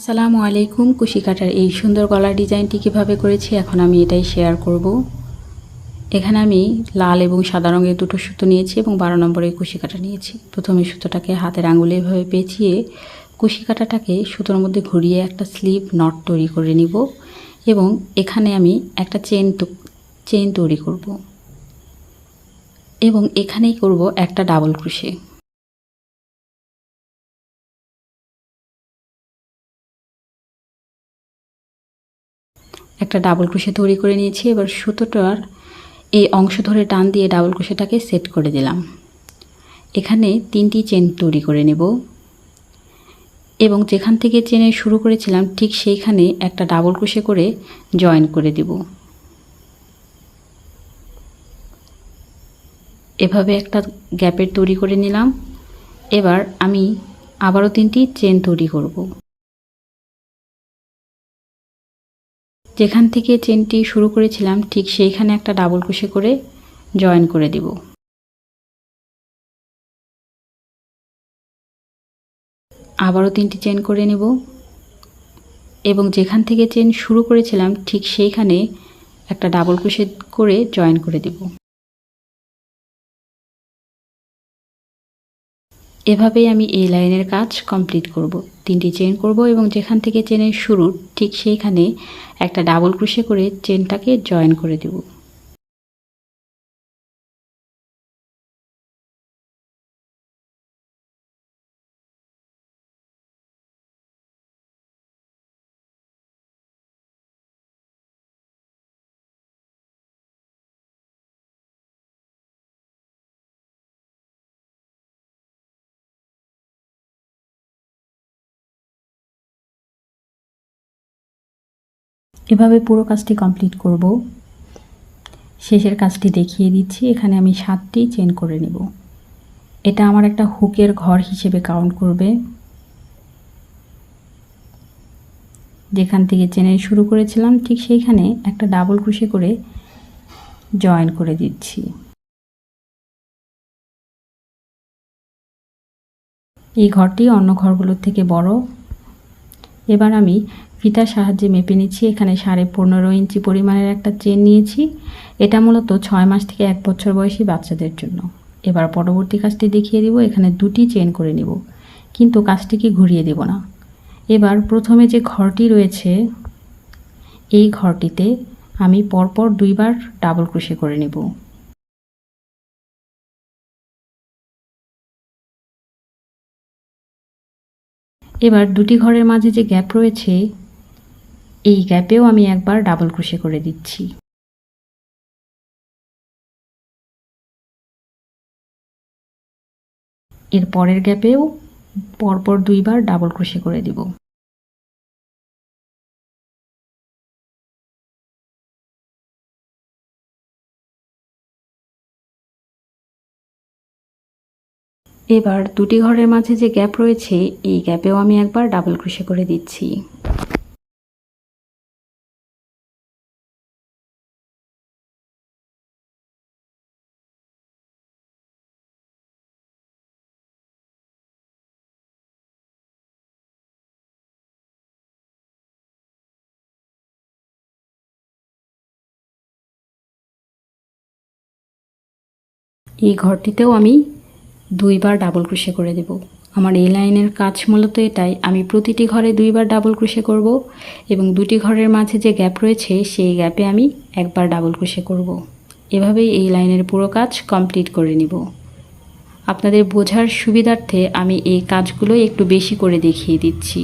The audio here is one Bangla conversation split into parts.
আসসালামু আলাইকুম। কুশি কাটার এই সুন্দর গলার ডিজাইনটি কিভাবে করেছি এখন আমি এটাই শেয়ার করব। এখানে আমি লাল এবং সাদা রঙের দুটো সুতো নিয়েছি এবং 12 নম্বরের কুশি কাটা নিয়েছি। প্রথমে সুতোটাকে হাতের আঙুলে এভাবে পেঁচিয়ে কুশি কাটাটাকে সুতোর মধ্যে ঘুরিয়ে একটা স্লিপ নট তৈরি করে নিব এবং এখানে আমি একটা চেন তৈরি করব এবং এখানেই করব একটা ডাবল ক্রোশে। একটা ডাবল ক্রোশে তৈরি করে নিয়েছি। এবার সুতোটার এই অংশ ধরে টান দিয়ে ডাবল ক্রোশেটাকে সেট করে দিলাম। এখানে 3টি চেন তৈরি করে নেব এবং যেখান থেকে চেনে শুরু করেছিলাম ঠিক সেইখানে একটা ডাবল ক্রোশে করে জয়েন করে দেব। এভাবে একটা গ্যাপের তৈরি করে নিলাম। এবার আমি আবারও 3টি চেন তৈরি করব। যেখান থেকে চেনটি শুরু করেছিলাম ঠিক সেইখানে একটা ডাবল ক্রোশে করে জয়েন করে দেব। আবারও 3টি চেন করে নেব এবং যেখান থেকে চেন শুরু করেছিলাম ঠিক সেইখানে একটা ডাবল ক্রোশে করে জয়েন করে দেব। এভাবেই আমি এই লাইনের কাজ কমপ্লিট করব। 3টি চেন করব এবং যেখান থেকে চেনের শুরু ঠিক সেইখানে একটা ডাবল ক্রোশে করে চেনটাকে জয়েন করে দেব। এভাবে পুরো কাজটি কমপ্লিট করব। শেষের কাজটি দেখিয়ে দিচ্ছি। এখানে আমি 7টি চেন করে নেব। এটা আমার একটা হুকের ঘর হিসেবে কাউন্ট করবে। যেখান থেকে চেনের শুরু করেছিলাম ঠিক সেইখানে একটা ডাবল ক্রোশে করে জয়েন করে দিচ্ছি। এই ঘরটি অন্য ঘরগুলোর থেকে বড়। এবার আমি ফিতার সাহায্যে মেপে নিচ্ছি। এখানে 15.5 ইঞ্চি পরিমাণের একটা চেন নিয়েছি। এটা মূলত 6 মাস থেকে 1 বছর বয়সী বাচ্চাদের জন্য। এবার পরবর্তী কাজটি দেখিয়ে দিব। এখানে 2টি চেন করে নেব, কিন্তু কাজটিকে ঘুরিয়ে দেব না। এবার প্রথমে যে ঘরটি রয়েছে এই ঘরটিতে আমি পরপর 2বার ডাবল ক্রোশে করে নেব। এবার 2টি ঘরের মাঝে যে গ্যাপ রয়েছে এই গ্যাপেও আমি একবার ডাবল ক্রোশে করে দিচ্ছি। এর পরের গ্যাপেও পরপর 2বার ডাবল ক্রোশে করে দিব। এবার 2টি ঘরের মাঝে যে গ্যাপ রয়েছে এই গ্যাপেও আমি একবার ডাবল ক্রোশে করে দিচ্ছি। এই ঘরটিতেও আমি 2বার ডাবল ক্রোশে করে দেব। আমার এই লাইনের কাজ মূলত এটাই। আমি প্রতিটি ঘরে 2বার ডাবল ক্রোশে করব এবং 2টি ঘরের মাঝে যে গ্যাপ রয়েছে সেই গ্যাপে আমি একবার ডাবল ক্রোশে করব। এভাবেই এই লাইনের পুরো কাজ কমপ্লিট করে নিব। আপনাদের বোঝার সুবিধার্থে আমি এই কাজগুলো একটু বেশি করে দেখিয়ে দিচ্ছি।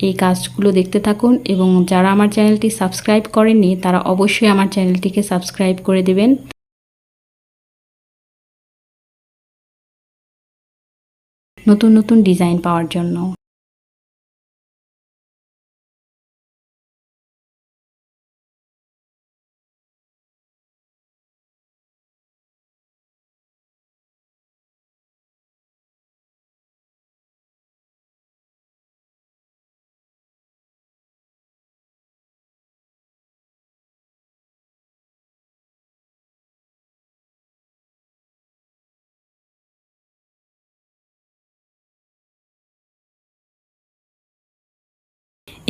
এই কাজগুলো দেখতে থাকুন এবং যারা আমার চ্যানেলটি সাবস্ক্রাইব করেননি তারা অবশ্যই আমার চ্যানেলটিকে সাবস্ক্রাইব করে দেবেন নতুন নতুন ডিজাইন পাওয়ার জন্য।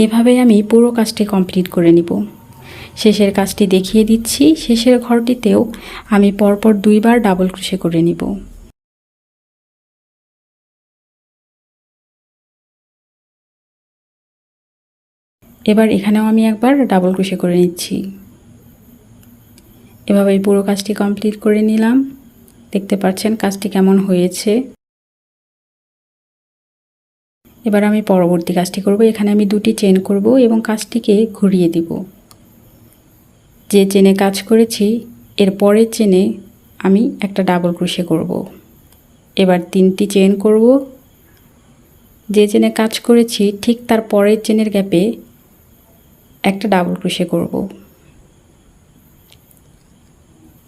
এভাবেই আমি পুরো কাজটি কমপ্লিট করে নিব। শেষের কাজটি দেখিয়ে দিচ্ছি। শেষের ঘরটিতেও আমি পরপর 2 বার ডাবল ক্রোশে করে নিব। এবার এখানেও আমি একবার ডাবল ক্রোশে করে নিচ্ছি। এভাবেই পুরো কাজটি কমপ্লিট করে নিলাম। দেখতে পাচ্ছেন কাজটি কেমন হয়েছে। এবার আমি পরবর্তী কাজটি করব। এখানে আমি 2টি চেন করব এবং কাজটিকে ঘুরিয়ে দিব। যে চেনে কাজ করেছি এর পরের চেনে আমি একটা ডাবল ক্রোশে করব। এবার 3টি চেন করব। যে চেনে কাজ করেছি ঠিক তার পরের চেনের গ্যাপে একটা ডাবল ক্রোশে করব।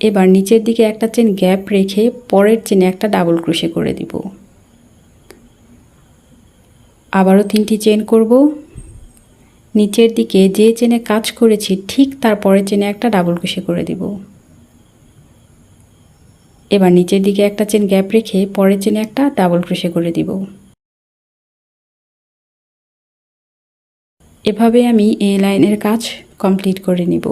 এবার নিচের দিকে একটা চেন গ্যাপ রেখে পরের চেনে একটা ডাবল ক্রোশে করে দিব। আবারও 3টি চেন করব। নিচের দিকে যে চেনে কাজ করেছি ঠিক তার পরের চেনে একটা ডাবল ক্রোশে করে দিব। এবার নিচের দিকে একটা চেন গ্যাপ রেখে পরের চেনে একটা ডাবল ক্রোশে করে দিব। এভাবে আমি এই লাইনের কাজ কমপ্লিট করে নিব।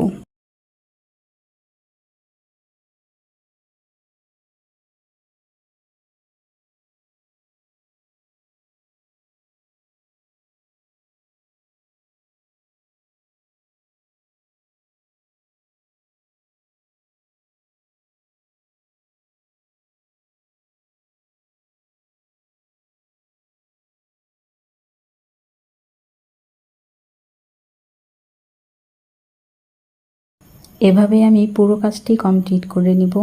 এভাবে আমি পুরো কাজটি কমপ্লিট করে নিব।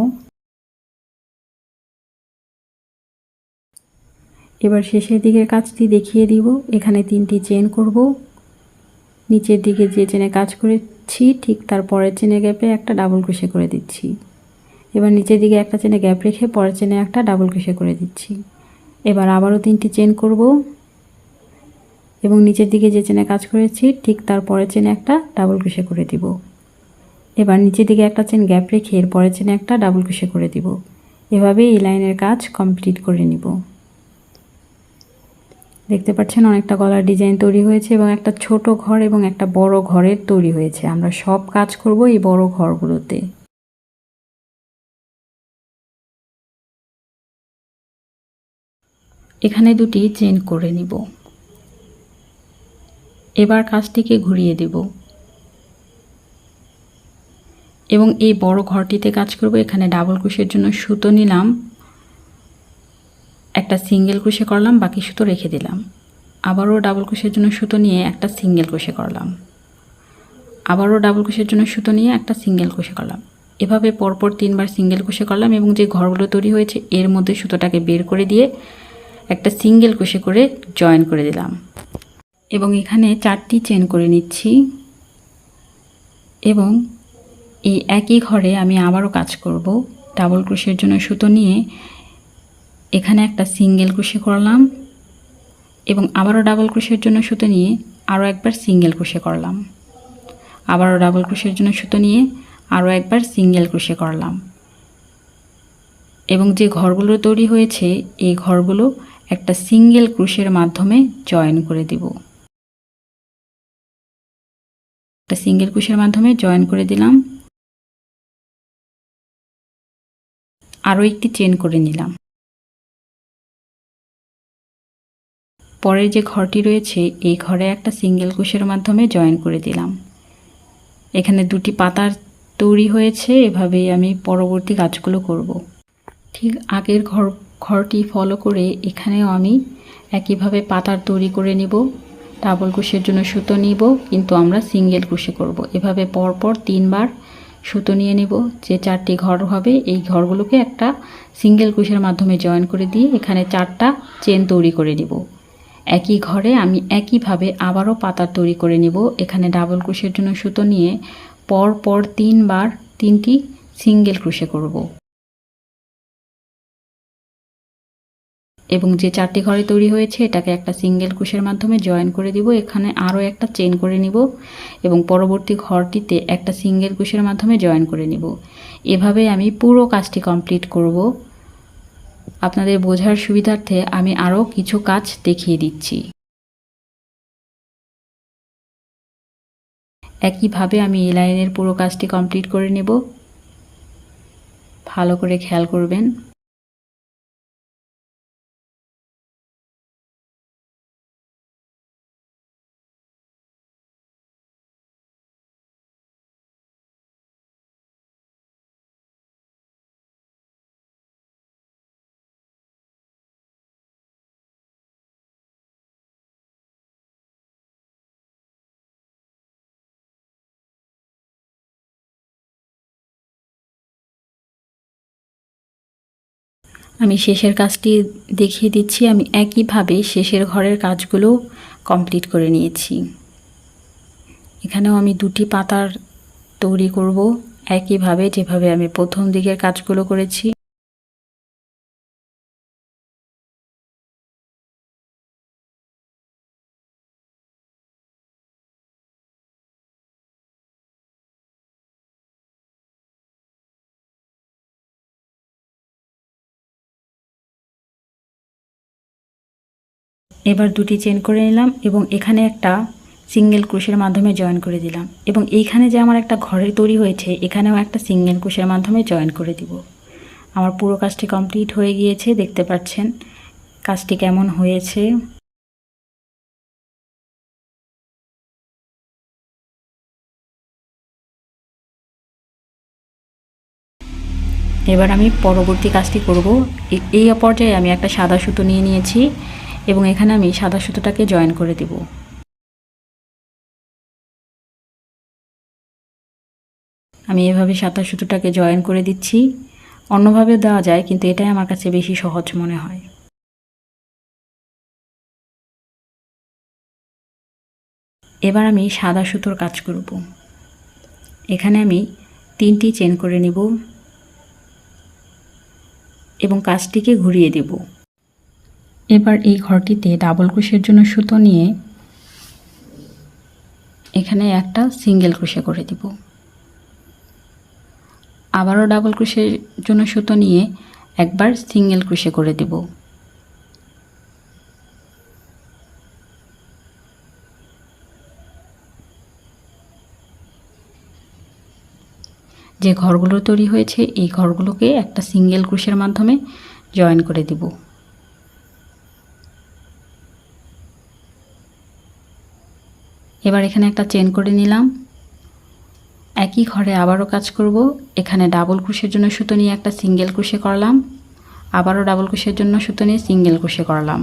এবার শেষের দিকের কাজটি দেখিয়ে দিব। এখানে 3টি চেন করব। নিচের দিকে যে চেনে কাজ করেছি ঠিক তার পরের চেনে গ্যাপে একটা ডাবল ক্রোশে করে দিচ্ছি। এবার নিচের দিকে একটা চেনে গ্যাপ রেখে পরের চেনে একটা ডাবল ক্রোশে করে দিচ্ছি। এবার আবারও 3টি চেন করব এবং নিচের দিকে যে চেনে কাজ করেছি ঠিক তার পরের চেনে একটা ডাবল ক্রোশে করে দিব। এবার নিচের দিকে একটা চেন গ্যাপ রেখে এর পরের চেনে একটা ডাবল ক্রোশে করে দিব। এভাবে এই লাইনের কাজ কমপ্লিট করে নিব। দেখতে পাচ্ছেন অনেকটা গলার ডিজাইন তৈরি হয়েছে এবং একটা ছোট ঘর এবং একটা বড় ঘরের তৈরি হয়েছে। আমরা সব কাজ করব এই বড় ঘরগুলোতে। এখানে 2টি চেন করে নিব। এবার কাজটিকে ঘুরিয়ে দেব এবং এই বড় ঘরটিতে কাজ করব। এখানে ডাবল ক্রোশের জন্য সুতো নিলাম, একটা সিঙ্গেল ক্রোশে করলাম, বাকি সুতো রেখে দিলাম। আবারও ডাবল ক্রোশের জন্য সুতো নিয়ে একটা সিঙ্গেল ক্রোশে করলাম, আবারও ডাবল ক্রোশের জন্য সুতো নিয়ে একটা সিঙ্গেল ক্রোশে করলাম। এভাবে পরপর 3 বার সিঙ্গেল ক্রোশে করলাম এবং যে ঘরগুলো তৈরি হয়েছে এর মধ্যে সুতোটাকে বের করে দিয়ে একটা সিঙ্গেল ক্রোশে করে জয়েন করে দিলাম এবং এখানে 4টি চেন করে নিচ্ছি। এবং এই একই ঘরে আমি আবারও কাজ করব। ডাবল ক্রোশের জন্য সুতো নিয়ে এখানে একটা সিঙ্গেল ক্রোশে করলাম এবং আবারও ডাবল ক্রোশের জন্য সুতো নিয়ে আরও একবার সিঙ্গেল ক্রোশে করলাম, আবারও ডাবল ক্রোশের জন্য সুতো নিয়ে আরও একবার সিঙ্গেল ক্রোশে করলাম এবং যে ঘরগুলো তৈরি হয়েছে এই ঘরগুলো একটা সিঙ্গেল ক্রোশের মাধ্যমে জয়েন করে দিব। একটা সিঙ্গেল ক্রোশের মাধ্যমে জয়েন করে দিলাম। আরও একটি চেন করে নিলাম। পরের যে ঘরটি রয়েছে এই ঘরে একটা সিঙ্গেল ক্রোশের মাধ্যমে জয়েন করে দিলাম। এখানে 2টি পাতার তৈরি হয়েছে। এভাবেই আমি পরবর্তী কাজগুলো করব। ঠিক আগের ঘরটি ফলো করে এখানেও আমি একইভাবে পাতার তৈরি করে নিব। ডাবল ক্রোশের জন্য সুতো নিব, কিন্তু আমরা সিঙ্গেল ক্রোশে করব। এভাবে পরপর 3 বার সুতো নিয়ে নিব। যে 4টি ঘর হবে এই ঘরগুলোকে একটা সিঙ্গেল ক্রোশের মাধ্যমে জয়েন করে দিয়ে এখানে 4টা চেন তৈরি করে নিব। একই ঘরে আমি একইভাবে আবারও পাতার তৈরি করে নিব। এখানে ডাবল ক্রোশের জন্য সুতো নিয়ে পরপর 3 বার 3টি সিঙ্গেল ক্রোশে করব এবং যে 4টি ঘরে তৈরি হয়েছে এটাকে একটা সিঙ্গেল ক্রোশের মাধ্যমে জয়েন করে দিব। এখানে আরও একটা চেন করে নিব এবং পরবর্তী ঘরটিতে একটা সিঙ্গেল ক্রোশের মাধ্যমে জয়েন করে নিব। এভাবে আমি পুরো কাজটি কমপ্লিট করব। আপনাদের বোঝার সুবিধার্থে আমি আরও কিছু কাজ দেখিয়ে দিচ্ছি। একইভাবে আমি এই লাইনের পুরো কাজটি কমপ্লিট করে নেব। ভালো করে খেয়াল করবেন। আমি শেষের কাজটি দেখিয়ে দিচ্ছি। আমি একইভাবে শেষের ঘরের কাজগুলো কমপ্লিট করে নিয়েছি। এখানেও আমি দুটি পাতার তৈরি করব একইভাবে যেভাবে আমি প্রথম দিকের কাজগুলো করেছি। এবার দুটি চেন করে নিলাম এবং এখানে একটা সিঙ্গেল ক্রোশের মাধ্যমে জয়েন করে দিলাম এবং এইখানে যে আমার একটা ঘরের তৈরি হয়েছে এখানেও একটা সিঙ্গেল ক্রোশের মাধ্যমে জয়েন করে দিব। আমার পুরো কাজটি কমপ্লিট হয়ে গিয়েছে। দেখতে পাচ্ছেন কাজটি কেমন হয়েছে। এবার আমি পরবর্তী কাজটি করব। এই পর্যায়ে আমি একটা সাদা সুতো নিয়ে নিয়েছি এবং এখানে আমি সাদা সুতোটাকে জয়েন করে দেব। আমি এভাবে সাদা সুতোটাকে জয়েন করে দিচ্ছি। অন্যভাবে দেওয়া যায় কিন্তু এটাই আমার কাছে বেশি সহজ মনে হয়। এবার আমি সাদা সুতোর কাজ করব। এখানে আমি 3টি চেন করে নিব এবং কাজটিকে ঘুরিয়ে দেব। এবার এই ঘরটিতে ডাবল ক্রোশের জন্য সুতো নিয়ে এখানে একটা সিঙ্গেল ক্রোশে করে দেব। আবারও ডাবল ক্রোশের জন্য সুতো নিয়ে একবার সিঙ্গেল ক্রোশে করে দেব। যে ঘরগুলো তৈরি হয়েছে এই ঘরগুলোকে একটা সিঙ্গেল ক্রোশের মাধ্যমে জয়েন করে দেব। এবার এখানে একটা চেন করে নিলাম। একই ঘরে আবারও কাজ করব। এখানে ডাবল ক্রোশের জন্য সুতো নিয়ে একটা সিঙ্গেল ক্রোশে করলাম, আবারও ডাবল ক্রোশের জন্য সুতো নিয়ে সিঙ্গেল ক্রোশে করলাম।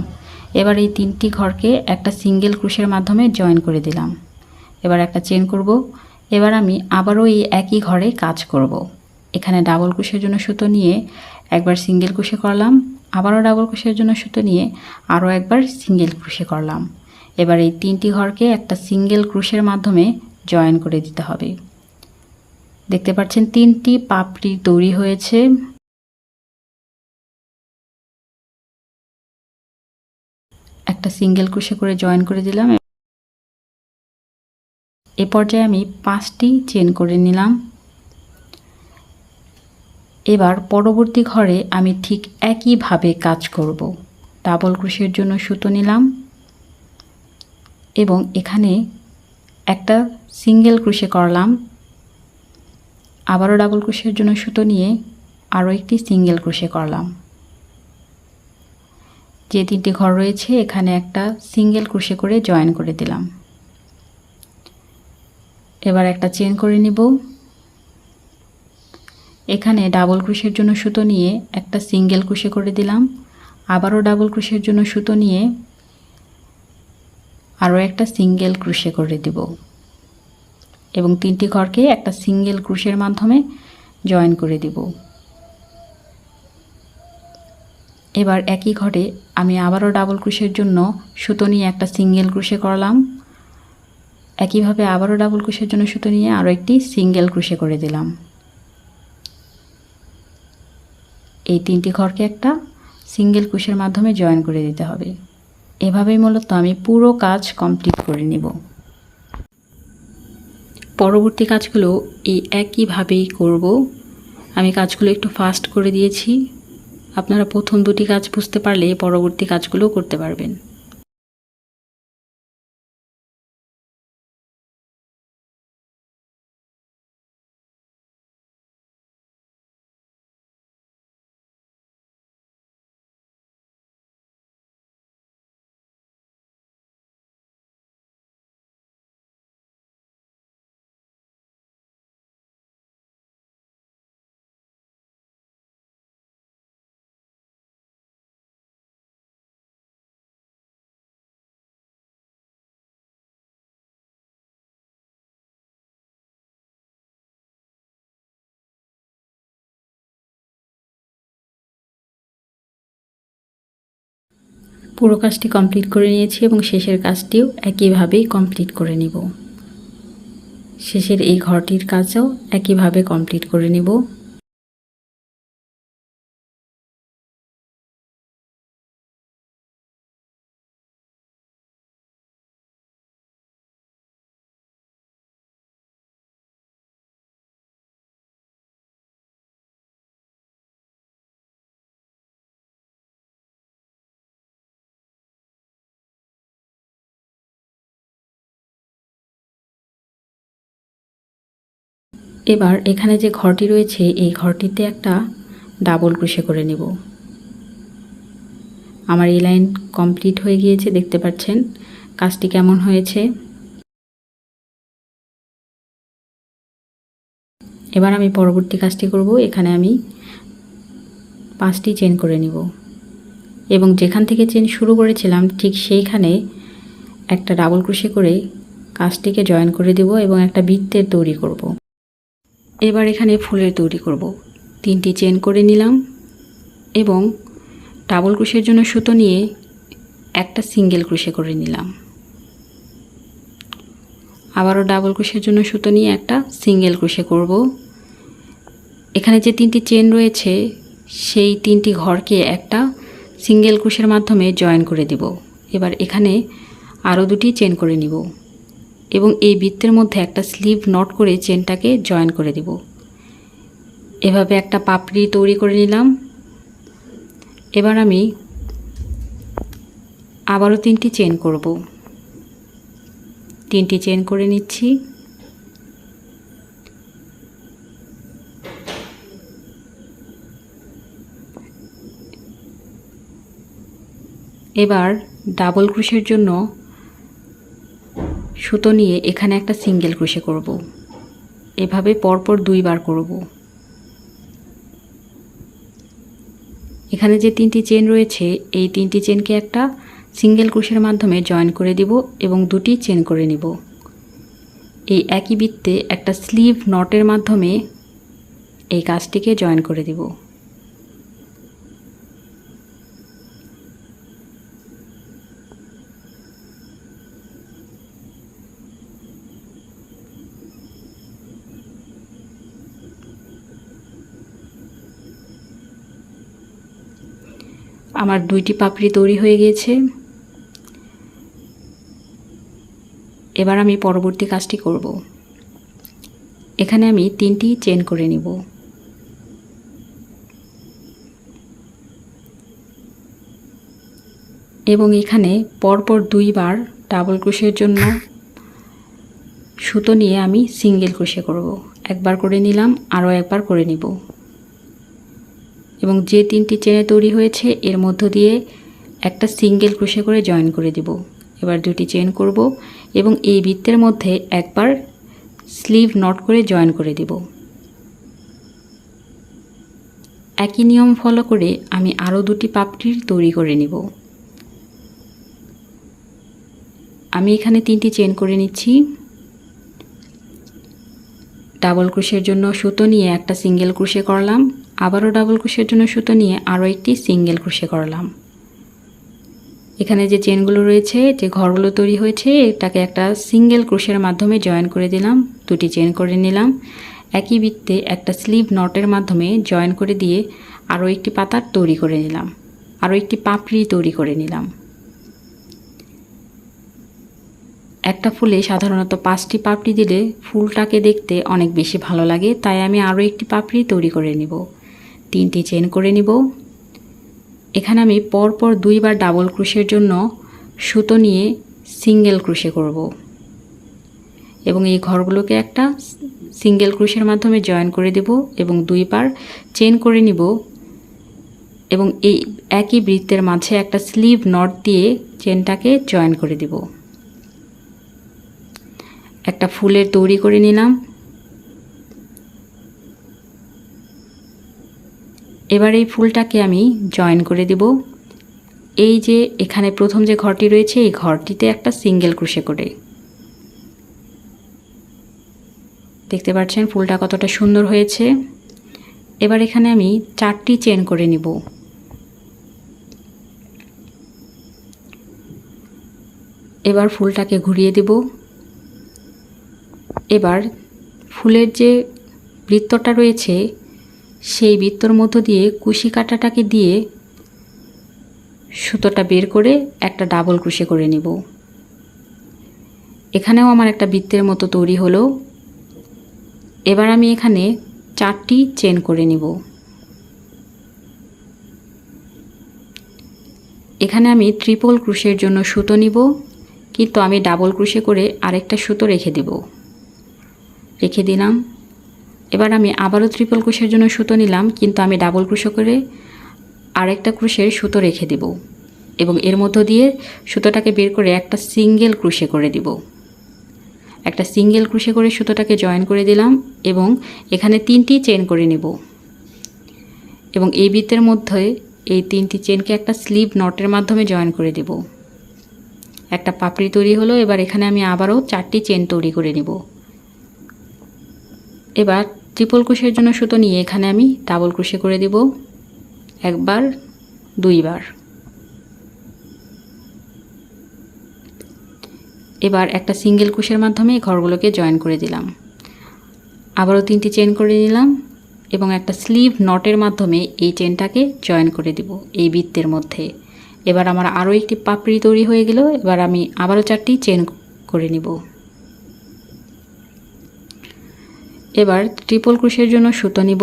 এবার এই 3টি ঘরকে একটা সিঙ্গেল ক্রোশের মাধ্যমে জয়েন করে দিলাম। এবার একটা চেন করব। এবার আমি আবারও এই একই ঘরে কাজ করব। এখানে ডাবল ক্রোশের জন্য সুতো নিয়ে একবার সিঙ্গেল ক্রোশে করলাম, আবারও ডাবল ক্রোশের জন্য সুতো নিয়ে আরও একবার সিঙ্গেল ক্রোশে করলাম। এবার এই 3টি ঘরকে একটা সিঙ্গেল ক্রোশের মাধ্যমে জয়েন করে দিতে হবে। দেখতে পাচ্ছেন 3টি পাপড়ি তৈরি হয়েছে। একটা সিঙ্গেল ক্রোশে করে জয়েন করে দিলাম। এ পর্যায়ে আমি 5টি চেন করে নিলাম। এবার পরবর্তী ঘরে আমি ঠিক একইভাবে কাজ করব। ডাবল ক্রোশের জন্য সুতো নিলাম এবং এখানে একটা সিঙ্গেল ক্রোশে করলাম, আবারও ডাবল ক্রোশের জন্য সুতো নিয়ে আরও একটি সিঙ্গেল ক্রোশে করলাম। যে 3টি ঘর রয়েছে এখানে একটা সিঙ্গেল ক্রোশে করে জয়েন করে দিলাম। এবার একটা চেন করে নিব। এখানে ডাবল ক্রোশের জন্য সুতো নিয়ে একটা সিঙ্গেল ক্রোশে করে দিলাম, আবারও ডাবল ক্রোশের জন্য সুতো নিয়ে আরও একটা সিঙ্গেল ক্রোশে করে দেব এবং 3টি ঘরকে একটা সিঙ্গেল ক্রোশের মাধ্যমে জয়েন করে দেব। এবার একই ঘরে আমি আবারও ডাবল ক্রোশের জন্য সুতো নিয়ে একটা সিঙ্গেল ক্রোশে করলাম, একইভাবে আবারও ডাবল ক্রোশের জন্য সুতো নিয়ে আরও একটি সিঙ্গেল ক্রোশে করে দিলাম। এই 3টি ঘরকে একটা সিঙ্গেল ক্রোশের মাধ্যমে জয়েন করে দিতে হবে। এভাবেই মূলত আমি পুরো কাজ কমপ্লিট করে নিব। পরবর্তী কাজগুলো এই একইভাবেই করব। আমি কাজগুলো একটু ফাস্ট করে দিয়েছি। আপনারা প্রথম 2টি কাজ বুঝতে পারলে পরবর্তী কাজগুলো করতে পারবেন। পুরো কাজটি কমপ্লিট করে নিয়েছি এবং শেষের কাজটিও একইভাবেই কমপ্লিট করে নিব। শেষের এই ঘরটির কাজও একইভাবে কমপ্লিট করে নিব। এবার এখানে যে ঘরটি রয়েছে এই ঘরটিতে একটা ডাবল ক্রোশে করে নেব। আমার এই লাইন কমপ্লিট হয়ে গিয়েছে, দেখতে পাচ্ছেন কাজটি কেমন হয়েছে। এবার আমি পরবর্তী কাজটি করব। এখানে আমি 5টি চেন করে নিব এবং যেখান থেকে চেন শুরু করেছিলাম ঠিক সেইখানে একটা ডাবল ক্রোশে করে কাজটিকে জয়েন করে দেব এবং একটা বৃত্তের তৈরি করব। এবার এখানে ফুলের তৈরি করব। 3টি চেন করে নিলাম এবং ডাবল ক্রোশের জন্য সুতো নিয়ে একটা সিঙ্গেল ক্রোশে করে নিলাম। আবারও ডাবল ক্রোশের জন্য সুতো নিয়ে একটা সিঙ্গেল ক্রোশে করব। এখানে যে 3টি চেন রয়েছে সেই 3টি ঘরকে একটা সিঙ্গেল ক্রোশের মাধ্যমে জয়েন করে দেব। এবার এখানে আরও 2টি চেন করে নিব এবং এই বৃত্তের মধ্যে একটা স্লিভ নট করে চেনটাকে জয়েন করে দেব। এভাবে একটা পাপড়ি তৈরি করে নিলাম। এবার আমি আবারও 3টি চেন করব। 3টি চেন করে নিচ্ছি। এবার ডাবল ক্রোশের জন্য সুতো নিয়ে এখানে একটা সিঙ্গেল ক্রোশে করব। এভাবে পরপর 2 বার করব। এখানে যে 3টি চেন রয়েছে এই 3টি চেনকে একটা সিঙ্গেল ক্রোশের মাধ্যমে জয়েন করে দিব এবং 2টি চেন করে নিব। এই একই বৃত্তে একটা স্লিভ নটের মাধ্যমে এই কাজটিকে জয়েন করে দিব। আমার 2টি পাপড়ি তৈরি হয়ে গিয়েছে। এবার আমি পরবর্তী কাজটি করব। এখানে আমি 3টি চেন করে নিব এবং এখানে পরপর 2 বার ডাবল ক্রোশের জন্য সুতো নিয়ে আমি সিঙ্গেল ক্রোশে করব। একবার করে নিলাম, আরও একবার করে নিব এবং যে 3টি চেনে তৈরি হয়েছে এর মধ্য দিয়ে একটা সিঙ্গেল ক্রোশে করে জয়েন করে দিব। এবার 2টি চেন করব এবং এই বৃত্তের মধ্যে একবার স্লিভ নট করে জয়েন করে দিব। একই নিয়ম ফলো করে আমি আরও 2টি পাপড়ি তৈরি করে নিব। আমি এখানে 3টি চেন করে নিচ্ছি। ডাবল ক্রোশের জন্য সুতো নিয়ে একটা সিঙ্গেল ক্রোশে করলাম, আবারও ডাবল ক্রোশের জন্য সুতো নিয়ে আরও একটি সিঙ্গেল ক্রোশে করলাম। এখানে যে চেনগুলো রয়েছে, যে ঘরগুলো তৈরি হয়েছে, এটাকে একটা সিঙ্গেল ক্রোশের মাধ্যমে জয়েন করে দিলাম। 2টি চেন করে নিলাম। একই বৃত্তে একটা স্লিভ নটের মাধ্যমে জয়েন করে দিয়ে আরও একটি পাতার তৈরি করে নিলাম, আরও একটি পাপড়ি তৈরি করে নিলাম। একটা ফুলে সাধারণত 5টি পাপড়ি দিলে ফুলটাকে দেখতে অনেক বেশি ভালো লাগে, তাই আমি আরও একটি পাপড়ি তৈরি করে নিব। 3টি চেন করে নিব। এখানে আমি পরপর 2 বার ডাবল ক্রোশের জন্য সুতো নিয়ে সিঙ্গেল ক্রোশে করব এবং এই ঘরগুলোকে একটা সিঙ্গেল ক্রোশের মাধ্যমে জয়েন করে দেব এবং 2 বার চেন করে নিব এবং এই একই বৃত্তের মাঝে একটা স্লিভ নট দিয়ে চেনটাকে জয়েন করে দেব। একটা ফুলের তৈরি করে নিলাম। এবার এই ফুলটাকে আমি জয়েন করে দেব। এই যে এখানে প্রথম যে ঘরটি রয়েছে এই ঘরটিতে একটা সিঙ্গেল ক্রোশে করে। দেখতে পাচ্ছেন ফুলটা কতটা সুন্দর হয়েছে। এবার এখানে আমি 4টি চেন করে নিব। এবার ফুলটাকে ঘুরিয়ে দেব। এবার ফুলের যে বৃত্তটা রয়েছে সেই বৃত্তর মধ্য দিয়ে কুশি কাঁটাটাকে দিয়ে সুতোটা বের করে একটা ডাবল ক্রোশে করে নেব। এখানেও আমার একটা বৃত্তের মতো তৈরি হলো। এবার আমি এখানে 4টি চেন করে নিব। এখানে আমি ট্রিপল ক্রোশের জন্য সুতো নিব, কিন্তু আমি ডাবল ক্রোশে করে আরেকটা সুতো রেখে দিলাম। এবার আমি আবারও ট্রিপল ক্রোশের জন্য সুতো নিলাম, কিন্তু আমি ডাবল ক্রোশে করে আরেকটা ক্রোশের সুতো রেখে দেব এবং এর মধ্য দিয়ে সুতোটাকে বের করে একটা সিঙ্গেল ক্রোশে করে দিব। একটা সিঙ্গেল ক্রোশে করে সুতোটাকে জয়েন করে দিলাম এবং এখানে 3টি চেন করে নেব এবং এই বৃত্তের মধ্যে এই 3টি চেনকে একটা স্লিপ নটের মাধ্যমে জয়েন করে দেব। একটা পাপড়ি তৈরি হলো। এবার এখানে আমি আবারও 4টি চেন তৈরি করে নেব। এবার ট্রিপল ক্রোশের জন্য সুতো নিয়ে এখানে আমি ডাবল ক্রোশে করে দেব, একবার, 2বার। এবার একটা সিঙ্গেল ক্রোশের মাধ্যমে এই ঘরগুলোকে জয়েন করে দিলাম। আবারও 3টি চেন করে নিলাম এবং একটা স্লিভ নটের মাধ্যমে এই চেনটাকে জয়েন করে দিব এই বৃত্তের মধ্যে। এবার আমার আরও একটি পাপড়ি তৈরি হয়ে গেল। এবার আমি আবারও 4টি চেন করে নিব। এবার ট্রিপল ক্রোশের জন্য সুতো নিব।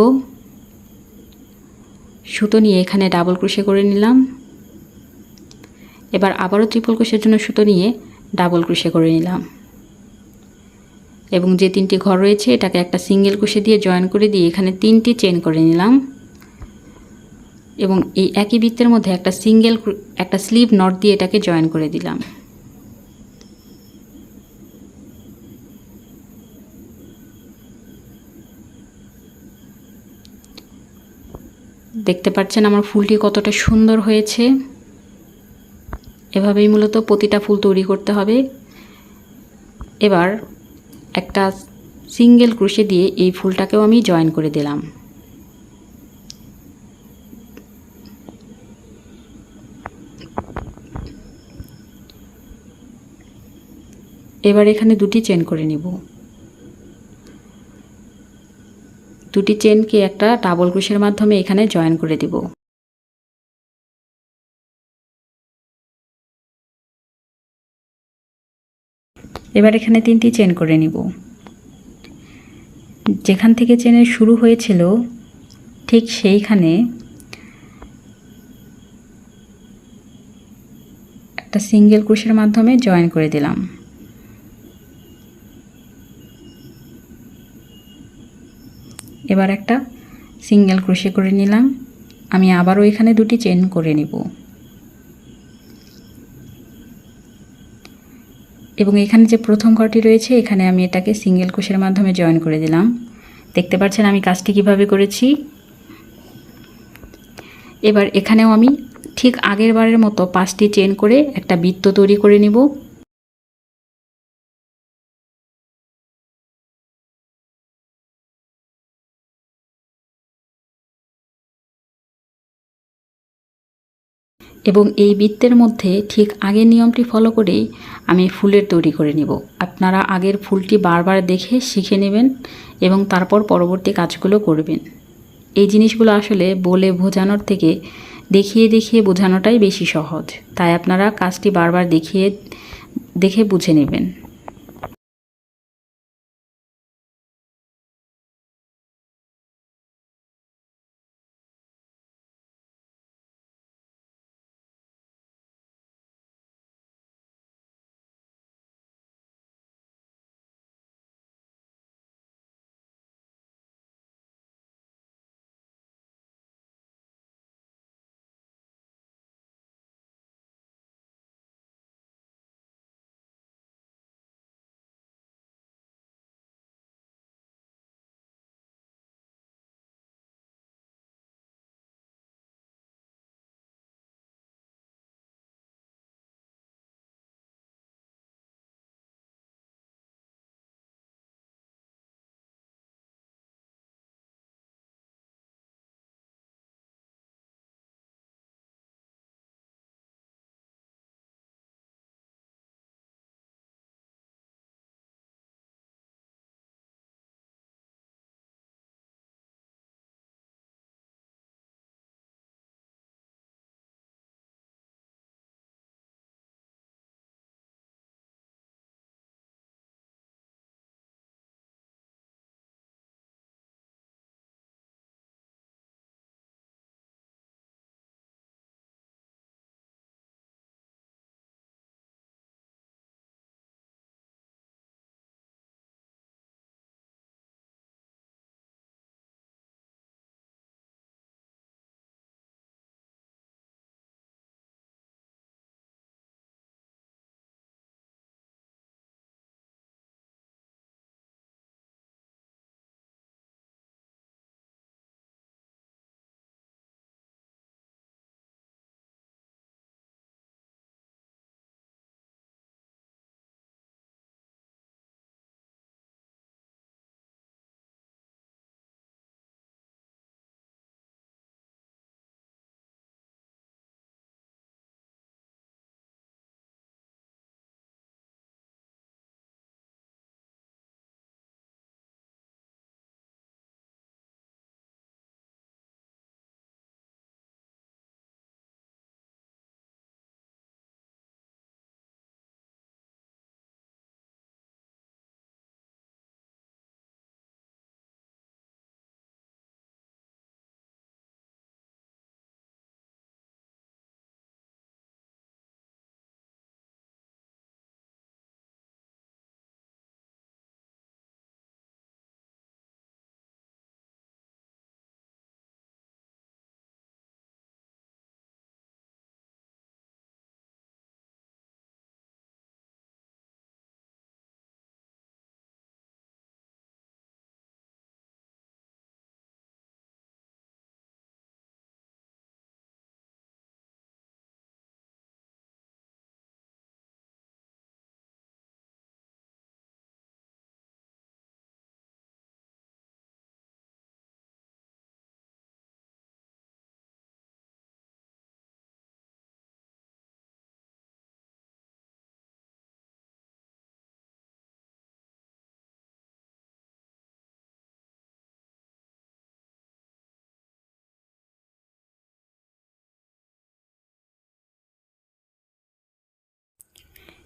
সুতো নিয়ে এখানে ডাবল ক্রোশে করে নিলাম। এবার আবারও ট্রিপল ক্রোশের জন্য সুতো নিয়ে ডাবল ক্রোশে করে নিলাম এবং যে 3টি ঘর রয়েছে এটাকে একটা সিঙ্গেল ক্রোশে দিয়ে জয়েন করে দিয়ে এখানে 3টি চেন করে নিলাম এবং এই একই বৃত্তের মধ্যে একটা স্লিভ নট দিয়ে এটাকে জয়েন করে দিলাম। দেখতে পাচ্ছেন আমার ফুলটি কতটা সুন্দর হয়েছে। এভাবেই মূলত প্রতিটা ফুল তৈরি করতে হবে। এবার একটা সিঙ্গেল ক্রোশে দিয়ে এই ফুলটাকেও আমি জয়েন করে দিলাম। এবার এখানে 2টি চেন করে নিব। 2টি চেনকে একটা ডাবল ক্রোশের মাধ্যমে এখানে জয়েন করে দিব। এবার এখানে 3টি চেন করে নিব। যেখান থেকে চেনের শুরু হয়েছিল ঠিক সেইখানে একটা সিঙ্গেল ক্রোশের মাধ্যমে জয়েন করে দিলাম। এবার একটা সিঙ্গেল ক্রোশে করে নিলাম। আমি আবারও এখানে 2টি চেন করে নিব এবং এখানে যে প্রথম ঘরটি রয়েছে এখানে আমি এটাকে সিঙ্গেল ক্রোশের মাধ্যমে জয়েন করে দিলাম। দেখতে পাচ্ছেন আমি কাজটি কিভাবে করেছি। এবার এখানেও আমি ঠিক আগের বারের মতো 5টি চেন করে একটা বৃত্ত তৈরি করে নিব। এবং এই বৃত্তের মধ্যে ঠিক আগের নিয়মটি ফলো করেই আমি ফুলের তৈরি করে নিব। আপনারা আগের ফুলটি বারবার দেখে শিখে নেবেন এবং তারপর পরবর্তী কাজগুলো করবেন। এই জিনিসগুলো আসলে বলে বোঝানোর থেকে দেখিয়ে দেখিয়ে বোঝানোটাই বেশি সহজ, তাই আপনারা কাজটি বারবার দেখে বুঝে নেবেন।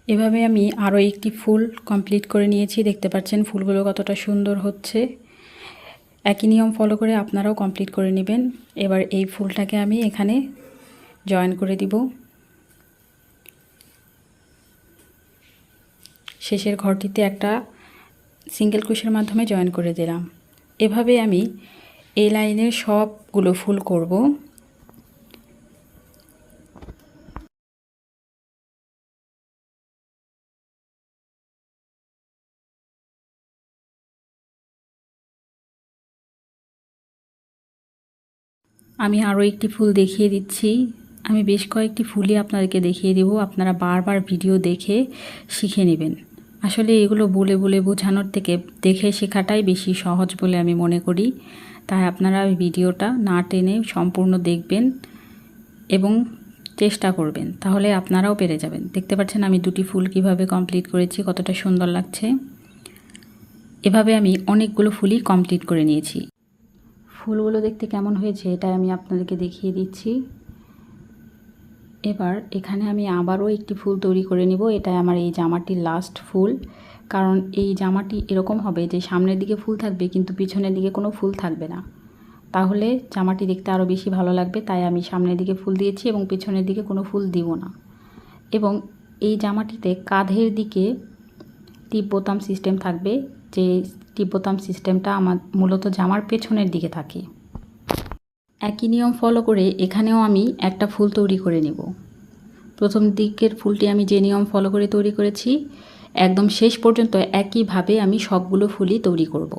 এভাবে আমি আরও একটি ফুল কমপ্লিট করে নিয়েছি। দেখতে পাচ্ছেন ফুলগুলো কতটা সুন্দর হচ্ছে। একই নিয়ম ফলো করে আপনারাও কমপ্লিট করে নেবেন। এবার এই ফুলটাকে আমি এখানে জয়েন করে দিব। শেষের ঘরটিতে একটা সিঙ্গেল ক্রোশের মাধ্যমে জয়েন করে দিলাম। এভাবে আমি এই লাইনের সবগুলো ফুল করব। আমি আরও একটি ফুল দেখিয়ে দিচ্ছি। আমি বেশ কয়েকটি ফুলই আপনাদেরকে দেখিয়ে দেব, আপনারা বারবার ভিডিও দেখে শিখে নেবেন। আসলে এগুলো বলে বলে বোঝানোর থেকে দেখে শেখাটাই বেশি সহজ বলে আমি মনে করি। তাই আপনারা ওই ভিডিওটা না টেনে সম্পূর্ণ দেখবেন এবং চেষ্টা করবেন, তাহলে আপনারাও পেরে যাবেন। দেখতে পাচ্ছেন আমি দুটি ফুল কিভাবে কমপ্লিট করেছি, কতটা সুন্দর লাগছে। এভাবে আমি অনেকগুলো ফুলই কমপ্লিট করে নিয়েছি। ফুলগুলো দেখতে কেমন হয়েছে এটা আমি আপনাদেরকে দেখিয়ে দিচ্ছি। এবার এখানে আমি আবারও একটি ফুল তৈরি করে নিব। এটা আমার এই জামাটির লাস্ট ফুল, কারণ এই জামাটি এরকম হবে যে সামনের দিকে ফুল থাকবে কিন্তু পিছনের দিকে কোনো ফুল থাকবে না, তাহলে জামাটি দেখতে আরও বেশি ভালো লাগবে। তাই আমি সামনের দিকে ফুল দিয়েছি এবং পিছনের দিকে কোনো ফুল দিব না। এবং এই জামাটিতে কাঁধের দিকে টিপ বোতাম সিস্টেম থাকবে, যে টিপ বোতাম সিস্টেমটা আমার মূলত জামার পেছনের দিকে থাকে। একই নিয়ম ফলো করে এখানেও আমি একটা ফুল তৈরি করে নেব। প্রথম দিকের ফুলটি আমি যে নিয়ম ফলো করে তৈরি করেছি, একদম শেষ পর্যন্ত একইভাবে আমি সবগুলো ফুলই তৈরি করব।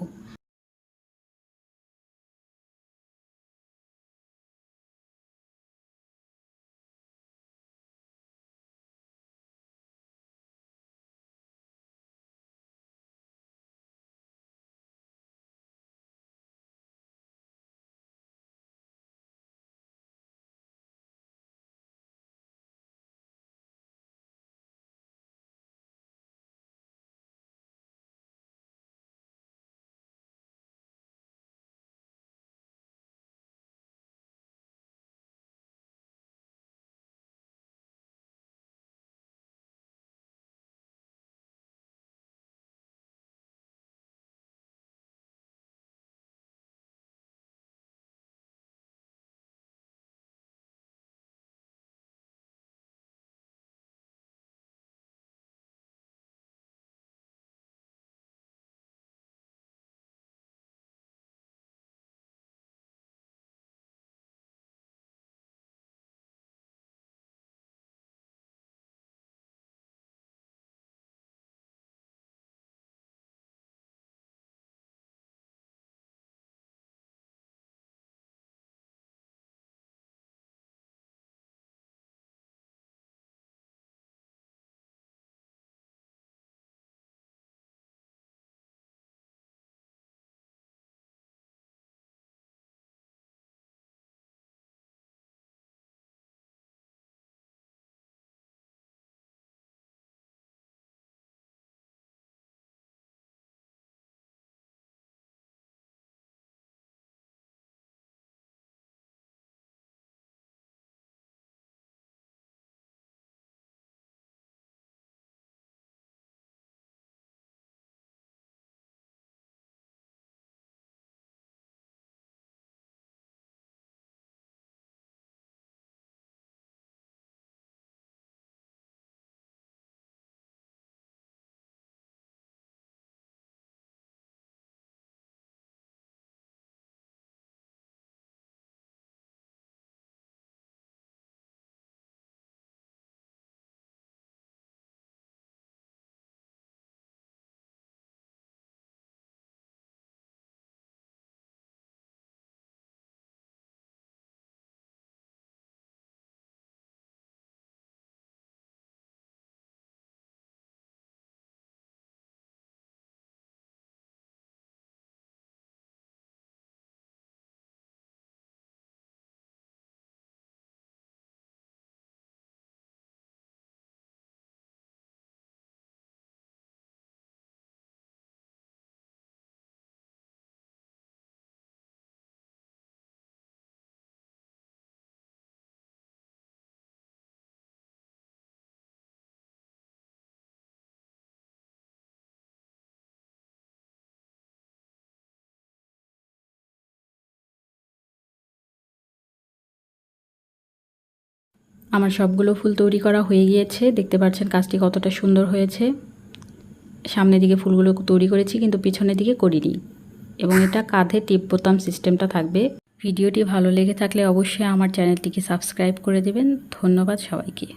আমার সবগুলো ফুল তৈরি করা হয়ে গিয়েছে। দেখতে পাচ্ছেন কাজটি কতটা সুন্দর হয়েছে। সামনের দিকে ফুলগুলো তৈরি করেছি কিন্তু পিছনের দিকে করিনি, এবং এটা কাঁধে টিপ বোতাম সিস্টেমটা থাকবে। ভিডিওটি ভালো লেগে থাকলে অবশ্যই আমার চ্যানেলটিকে সাবস্ক্রাইব করে দেবেন। ধন্যবাদ সবাইকে।